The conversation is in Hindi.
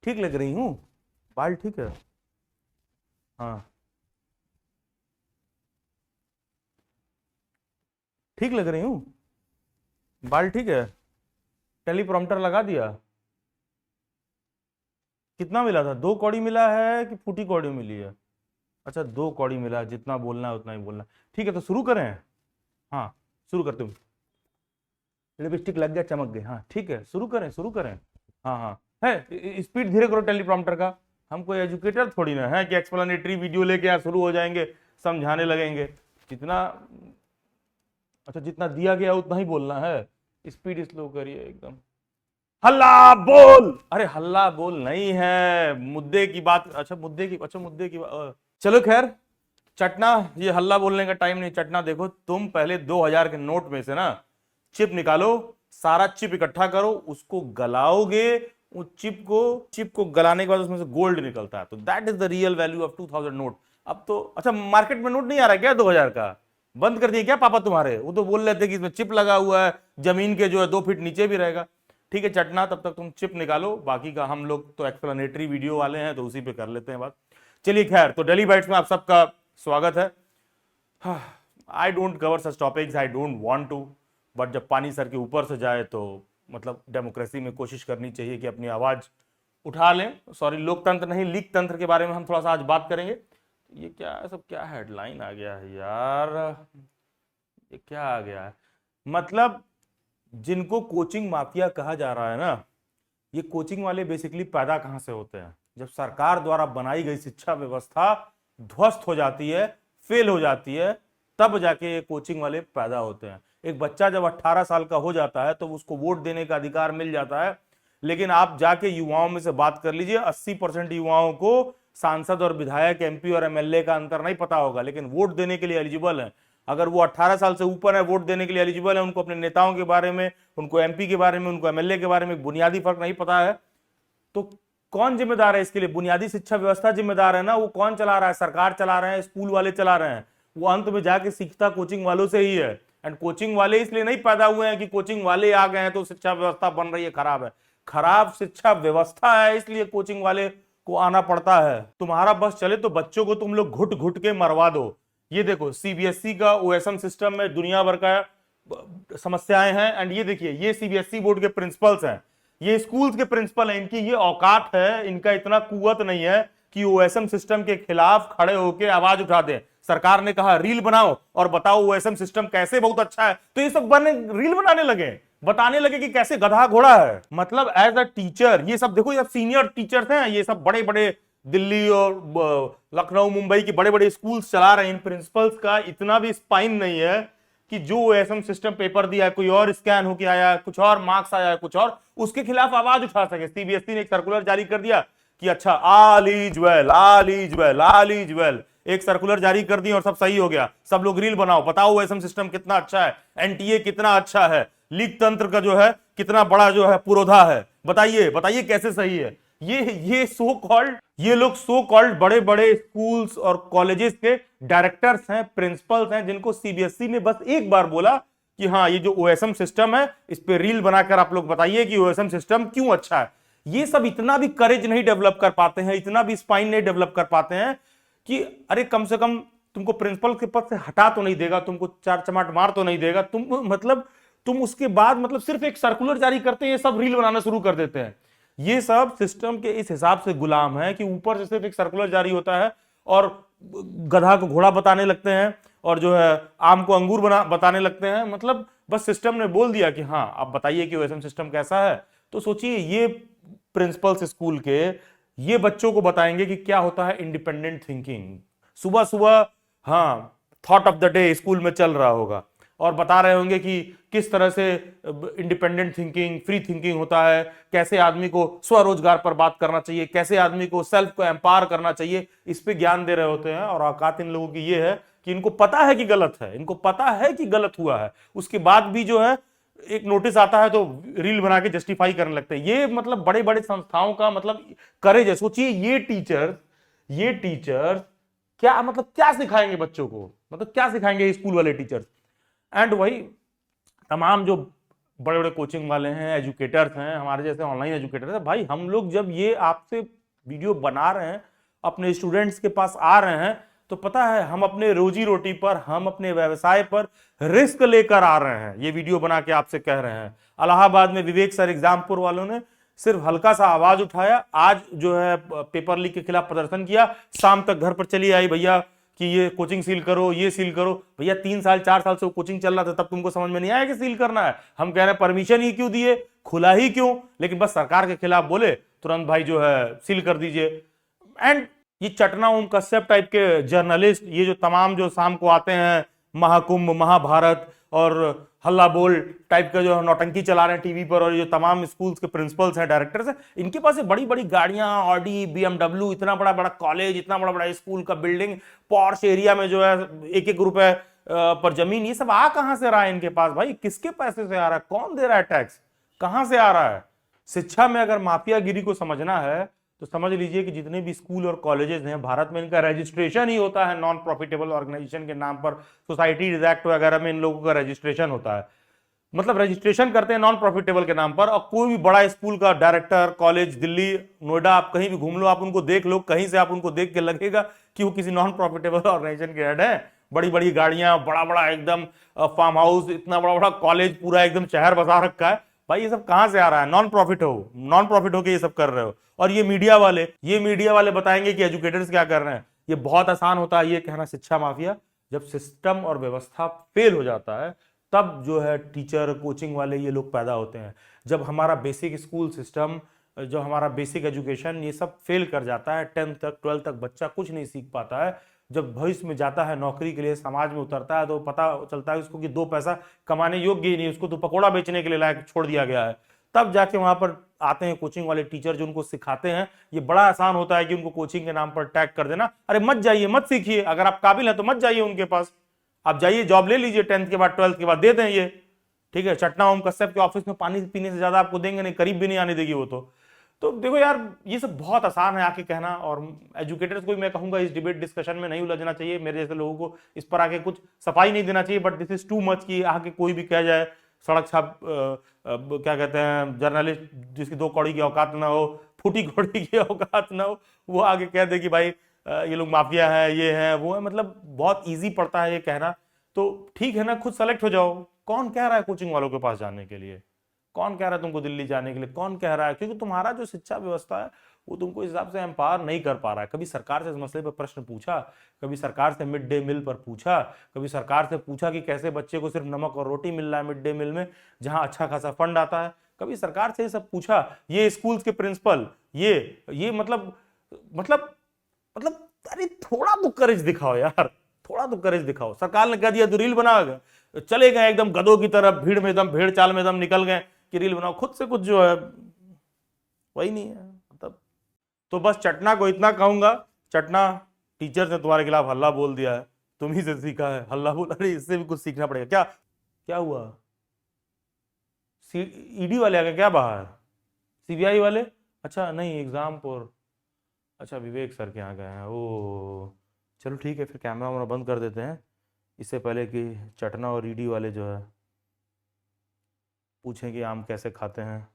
ठीक लग रही हूँ? बाल ठीक है? हाँ, ठीक लग रही हूँ? बाल ठीक है? टेलीप्रॉम्प्टर लगा दिया? कितना मिला था? 2 कौड़ी मिला है कि फूटी कौड़ी मिली है? अच्छा, 2 कौड़ी मिला है, जितना बोलना है उतना ही बोलना है। ठीक है, तो शुरू करें? हाँ, शुरू करते हूँ। लिपस्टिक लग गया, चमक गई। हाँ ठीक है, शुरू करें, शुरू करें। हाँ हाँ, है स्पीड धीरे करो टेलीप्रॉम्प्टर का। हम कोई एजुकेटर थोड़ी ना है कि एक्सप्लेनेटरी वीडियो लेके यहाँ शुरू हो जाएंगे, समझाने लगेंगे। जितना, अच्छा जितना दिया गया उतना ही बोलना है। स्पीड स्लो करिए एकदम। हल्ला बोल, अरे हल्ला बोल नहीं है, मुद्दे की बात। अच्छा मुद्दे की, अच्छा मुद्दे की बात, चलो खैर। चटना, ये हल्ला बोलने का टाइम नहीं। चटना देखो, तुम पहले 2000 के नोट में से ना चिप निकालो, सारा चिप इकट्ठा करो, उसको गलाओगे। उस चिप को गलाने के बाद उसमें से गोल्ड निकलता है, तो that is the real value of 2000 note. अब तो अच्छा, मार्केट में नोट नहीं आ रहा क्या 2000 का? बंद कर दिए क्या पापा तुम्हारे? वो तो बोल रहे थे कि इसमें चिप लगा हुआ है, जमीन के जो है 2 फीट नीचे भी रहेगा। ठीक है चटना, तब तक तुम चिप निकालो, बाकी का हम लोग तो एक्सप्लेनेटरी वीडियो वाले हैं, तो उसी पे कर लेते हैं बात। चलिए खैर, तो डेली बाइट्स में आप सबका स्वागत है। I don't cover such topics, I don't want to, but जब पानी सर के ऊपर से जाए तो मतलब डेमोक्रेसी में कोशिश करनी चाहिए कि अपनी आवाज उठा लें। सॉरी, लोकतंत्र नहीं, लीक तंत्र के बारे में हम थोड़ा सा आज बात करेंगे। ये क्या सब, क्या हेडलाइन आ गया है यार, ये क्या आ गया है? मतलब जिनको कोचिंग माफिया कहा जा रहा है ना, ये कोचिंग वाले बेसिकली पैदा कहां से होते हैं? जब सरकार द्वारा बनाई गई शिक्षा व्यवस्था ध्वस्त हो जाती है, फेल हो जाती है, तब जाके ये कोचिंग वाले पैदा होते हैं। एक बच्चा जब 18 साल का हो जाता है तो उसको वोट देने का अधिकार मिल जाता है, लेकिन आप जाके युवाओं में से बात कर लीजिए, 80% युवाओं को सांसद और विधायक, एमपी और एमएलए का अंतर नहीं पता होगा, लेकिन वोट देने के लिए एलिजिबल है। अगर वो 18 साल से ऊपर है, वोट देने के लिए एलिजिबल है, उनको अपने नेताओं के बारे में, उनको एमपी के बारे में, उनको एमएलए के बारे में बुनियादी फर्क नहीं पता है, तो कौन जिम्मेदार है इसके लिए? बुनियादी शिक्षा व्यवस्था जिम्मेदार है ना। वो कौन चला रहा है? सरकार चला रहे हैं, स्कूल वाले चला रहे हैं। वो अंत में जाके सीखता कोचिंग वालों से ही है। एंड कोचिंग वाले इसलिए नहीं पैदा हुए हैं कि कोचिंग वाले आ गए हैं तो शिक्षा व्यवस्था बन रही है खराब है। खराब शिक्षा व्यवस्था है, इसलिए कोचिंग वाले को आना पड़ता है। तुम्हारा बस चले तो बच्चों को तुम लोग घुट घुट के मरवा दो। ये देखो, सीबीएसई का ओएसएम सिस्टम में दुनिया भर का समस्याएं हैं। एंड ये देखिए, ये सीबीएसई बोर्ड के प्रिंसिपल्स हैं, ये स्कूल्स के प्रिंसिपल हैं, इनकी ये औकात है, इनका इतना कुव्वत नहीं है कि ओएसएम सिस्टम के खिलाफ खड़े होकर आवाज उठा दें। सरकार ने कहा रील बनाओ और बताओ ओएसएम सिस्टम कैसे बहुत अच्छा है, तो ये सब बने रील बनाने लगे, बताने लगे कि कैसे गधा घोड़ा है। मतलब एज अ टीचर, ये सब देखो, ये सीनियर टीचर्स हैं, ये सब बड़े बड़े दिल्ली और लखनऊ मुंबई की बड़े बड़े स्कूल्स चला रहे हैं। इन प्रिंसिपल्स का इतना भी स्पाइन नहीं है कि जो ओएसएम सिस्टम पेपर दिया है, कोई और स्कैन होके आया, कुछ और मार्क्स आया, कुछ और, उसके खिलाफ आवाज उठा सके। सीबीएसई ने एक सर्कुलर जारी कर दिया कि अच्छा, all is well, all is well, all is well, एक सर्कुलर जारी कर दी और सब सही हो गया। सब लोग रील बनाओ, बताओ ओएसएम सिस्टम कितना अच्छा है, एनटीए कितना अच्छा है, लीक तंत्र का जो है कितना बड़ा जो है पुरोधा है, बताइए बताइए कैसे सही है। ये सो कॉल्ड, ये लोग सो कॉल्ड बड़े बड़े स्कूल्स और कॉलेजेस के डायरेक्टर्स हैं, प्रिंसिपल्स हैं, जिनको सीबीएसई ने बस एक बार बोला कि हाँ, ये जो ओएसएम सिस्टम है, इस पे रील बनाकर आप लोग बताइए कि ओएसएम सिस्टम क्यों अच्छा है। ये सब इतना भी करेज नहीं डेवलप कर पाते हैं, इतना भी स्पाइन नहीं डेवलप कर पाते हैं कि अरे कम से कम तुमको प्रिंसिपल के पद से हटा तो नहीं देगा, तुमको चार चमाट मार तो नहीं देगा, तुम उसके बाद मतलब सिर्फ एक सर्कुलर जारी करते हैं, ये सब रील बनाना शुरू कर देते हैं। ये सब सिस्टम के इस हिसाब से गुलाम है कि ऊपर से सिर्फ एक सर्कुलर जारी होता है और गधा को घोड़ा बताने लगते हैं, और जो है आम को अंगूर बताने लगते हैं। मतलब बस सिस्टम ने बोल दिया कि हाँ, आप बताइए कि ओएसएम सिस्टम कैसा है। तो सोचिए, ये प्रिंसिपल्स स्कूल के ये बच्चों को बताएंगे कि क्या होता है इंडिपेंडेंट थिंकिंग। सुबह सुबह हाँ, thought of the day school में चल रहा होगा और बता रहे होंगे कि किस तरह से इंडिपेंडेंट थिंकिंग, फ्री थिंकिंग होता है, कैसे आदमी को स्वरोजगार पर बात करना चाहिए, कैसे आदमी को सेल्फ को एम्पावर करना चाहिए, इस पे ज्ञान दे रहे होते हैं। और औकात इन लोगों की ये है कि इनको पता है कि गलत है, इनको पता है कि गलत हुआ है, उसके बाद भी जो है एक नोटिस आता है तो रील बना के जस्टिफाई करने लगते हैं। ये मतलब बड़े बड़े संस्थाओं का मतलब करेज है। सोचिए, ये टीचर्स क्या मतलब क्या सिखाएंगे बच्चों को, मतलब क्या सिखाएंगे स्कूल वाले टीचर्स। एंड वही तमाम जो बड़े बड़े कोचिंग वाले हैं, एजुकेटर्स हैं, हमारे जैसे ऑनलाइन एजुकेटर है भाई, हम लोग जब ये आपसे वीडियो बना रहे हैं, अपने स्टूडेंट्स के पास आ रहे हैं, तो पता है हम अपने रोजी रोटी पर, हम अपने व्यवसाय पर रिस्क लेकर आ रहे हैं, ये वीडियो बना के आपसे कह रहे हैं। इलाहाबाद में विवेक सर एग्जामपुर वालों ने सिर्फ हल्का सा आवाज उठाया, आज जो है पेपर लीक के खिलाफ प्रदर्शन किया, शाम तक घर पर चली आई भैया कि ये कोचिंग सील करो, ये सील करो। भैया 3 साल 4 साल से वो कोचिंग चल रहा था, तब तुमको समझ में नहीं आया कि सील करना है? हम कह रहे हैं परमिशन ही क्यों दिए, खुला ही क्यों, लेकिन बस सरकार के खिलाफ बोले तुरंत भाई जो है सील कर दीजिए। एंड ये चटना ओम कश्यप टाइप के जर्नलिस्ट, ये जो तमाम जो शाम को आते हैं महाकुंभ, महाभारत और हल्ला बोल टाइप का जो नौटंकी चला रहे हैं टीवी पर, और जो तमाम स्कूल्स के प्रिंसिपल्स हैं, डायरेक्टर्स हैं, इनके पास बड़ी बड़ी गाड़ियां, ऑडी, BMW, इतना बड़ा बड़ा कॉलेज, इतना बड़ा बड़ा स्कूल का बिल्डिंग, पॉर्श एरिया में जो है 1-1 रुपए पर जमीन, ये सब आ कहां से रहा है इनके पास भाई? किसके पैसे से आ रहा है? कौन दे रहा है टैक्स? कहां से आ रहा है? शिक्षा में अगर माफियागिरी को समझना है तो समझ लीजिए कि जितने भी स्कूल और कॉलेजेस हैं भारत में, इनका रजिस्ट्रेशन ही होता है नॉन प्रॉफिटेबल ऑर्गेनाइजेशन के नाम पर। सोसाइटीज एक्ट वगैरह में इन लोगों का रजिस्ट्रेशन होता है, मतलब रजिस्ट्रेशन करते हैं नॉन प्रॉफिटेबल के नाम पर। और कोई भी बड़ा स्कूल का डायरेक्टर, कॉलेज, दिल्ली, नोएडा, आप कहीं भी घूम लो, आप उनको देख लो, कहीं से आप उनको देख के लगेगा कि वो किसी नॉन प्रॉफिटेबल ऑर्गेनाइजेशन के हेड है। बड़ी बड़ी गाड़ियां, बड़ा बड़ा एकदम फार्म हाउस, इतना बड़ा बड़ा कॉलेज, पूरा एकदम शहर बसा रखा है। भाई ये सब कहां से आ रहा है? नॉन प्रॉफिट हो के ये सब कर रहे हो। और ये मीडिया वाले बताएंगे कि एजुकेटर्स क्या कर रहे हैं। ये बहुत आसान होता है ये कहना शिक्षा माफिया। जब सिस्टम और व्यवस्था फेल हो जाता है तब जो है टीचर, कोचिंग वाले ये लोग पैदा होते हैं। जब हमारा बेसिक स्कूल सिस्टम, जो हमारा बेसिक एजुकेशन, ये सब फेल कर जाता है, 10th तक 12th तक बच्चा कुछ नहीं सीख पाता है, जब भविष्य में जाता है नौकरी के लिए, समाज में उतरता है, तो पता चलता है उसको कि 2 पैसा कमाने योग्य ही नहीं, उसको तो पकौड़ा बेचने के लिए लायक छोड़ दिया गया है। तब जाके वहां पर आते हैं कोचिंग वाले टीचर जो उनको सिखाते हैं। ये बड़ा आसान होता है कि उनको कोचिंग के नाम पर टैग कर देना, अरे मत जाइए, मत सीखिए, अगर आप काबिल हैं तो मत जाइए उनके पास, आप जाइए जॉब ले लीजिए, 10th के बाद 12th के बाद दे दें ये, ठीक है। चटना ओम कश्यप के ऑफिस में पानी पीने से ज्यादा आपको देंगे नहीं, करीब भी नहीं आने देगी वो तो देखो यार, ये सब बहुत आसान है आके कहना। और एजुकेटर्स को भी मैं कहूंगा इस डिबेट डिस्कशन में नहीं उलझना चाहिए, मेरे जैसे लोगों को इस पर आके कुछ सफाई नहीं देना चाहिए। But this is too much कि आके कोई भी कह जाए, सड़क छाप क्या कहते हैं, जर्नलिस्ट जिसकी 2 कौड़ी की औकात ना हो, फूटी कौड़ी की औकात ना हो, वो आगे कह दे कि भाई ये लोग माफिया है, ये है, वो है। मतलब बहुत ईजी पड़ता है ये कहना। तो ठीक है ना, खुद सेलेक्ट हो जाओ। कौन कह रहा है कोचिंग वालों के पास जाने के लिए? कौन कह रहा है तुमको दिल्ली जाने के लिए? कौन कह रहा है? क्योंकि तुम्हारा जो शिक्षा व्यवस्था है वो तुमको इस हिसाब से एम्पावर नहीं कर पा रहा है। कभी सरकार से इस मसले पर प्रश्न पूछा? कभी सरकार से मिड डे मील पर पूछा? कभी सरकार से पूछा कि कैसे बच्चे को सिर्फ नमक और रोटी मिल रहा है मिड डे मील में, जहां अच्छा खासा फंड आता है? कभी सरकार से ये सब पूछा? ये स्कूल्स के प्रिंसिपल, ये मतलब अरे थोड़ा तो करेज दिखाओ यार, थोड़ा तो करेज दिखाओ। सरकार ने कह दिया तो रील बना गए, चले गए एकदम गधों की तरफ, भीड़ में एकदम, भेड़ चाल में एकदम निकल गए कि रील बनाओ। खुद से कुछ जो है वही नहीं है मतलब। तो बस चटना को इतना कहूंगा, चटना टीचर ने तुम्हारे खिलाफ हल्ला बोल दिया है, तुम ही से सीखा है हल्ला बोल। अरे इससे भी कुछ सीखना पड़ेगा। क्या क्या हुआ? ईडी वाले आ गए क्या बाहर? CBI वाले? अच्छा नहीं, एग्जाम पर, अच्छा विवेक सर के यहाँ गए हैं। ओ चलो ठीक है, फिर कैमरा वैमरा बंद कर देते हैं, इससे पहले कि चटना और ईडी वाले जो है पूछें कि आम कैसे खाते हैं।